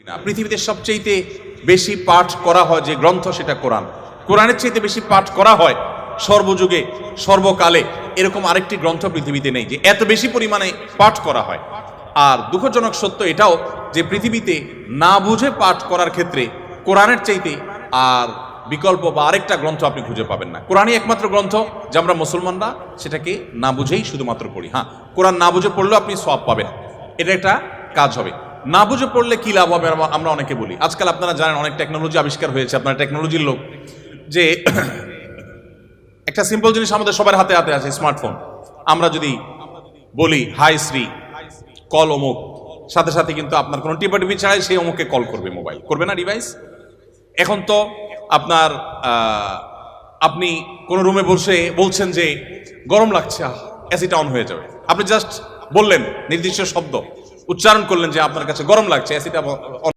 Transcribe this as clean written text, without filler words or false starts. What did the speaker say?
না, পৃথিবীতে সবচেয়ে বেশি পাঠ করা হয় যে গ্রন্থ সেটা কোরআন। কোরআনের চাইতে বেশি পাঠ করা হয় সর্বযুগে সর্বকালে এরকম আরেকটি গ্রন্থ পৃথিবীতে নেই যে এত বেশি পরিমাণে পাঠ করা হয়। আর দুঃখজনক সত্য এটাও যে পৃথিবীতে না বুঝে পাঠ করার ক্ষেত্রে কোরআনের চাইতে আর বিকল্প বা আরেকটা গ্রন্থ আপনি খুঁজে পাবেন না। কোরআনই একমাত্র গ্রন্থ যে আমরা মুসলমানরা সেটাকে না বুঝেই শুধুমাত্র পড়ি। হ্যাঁ, কোরআন না বুঝে পড়লেও আপনি সওয়াব পাবেন, এটা একটা কাজ হবে। না বুঝে পড়লে কি লাভ হবে আমরা অনেকে বলি। আজকাল আপনারা জানেন অনেক টেকনোলজি আবিষ্কার হয়েছে, আপনারা টেকনোলজির লোক, যে একটা সিম্পল জিনিস আমাদের সবার হাতে হাতে আছে, স্মার্টফোন। আমরা যদি বলি হাই শ্রী কল অমুক, সাথে সাথে কিন্তু আপনার কোনো টিপাটিপি ছাড়াই সেই অমুককে কল করবে, মোবাইল করবে না ডিভাইস। এখন তো আপনার আপনি কোনো রুমে বসে বলছেন যে গরম লাগছে, এসিটা অন হয়ে যাবে। আপনি জাস্ট বললেন নির্দিষ্ট শব্দ উচ্চারণ করলেন যে আপনার কাছে গরম লাগছে, এসিটা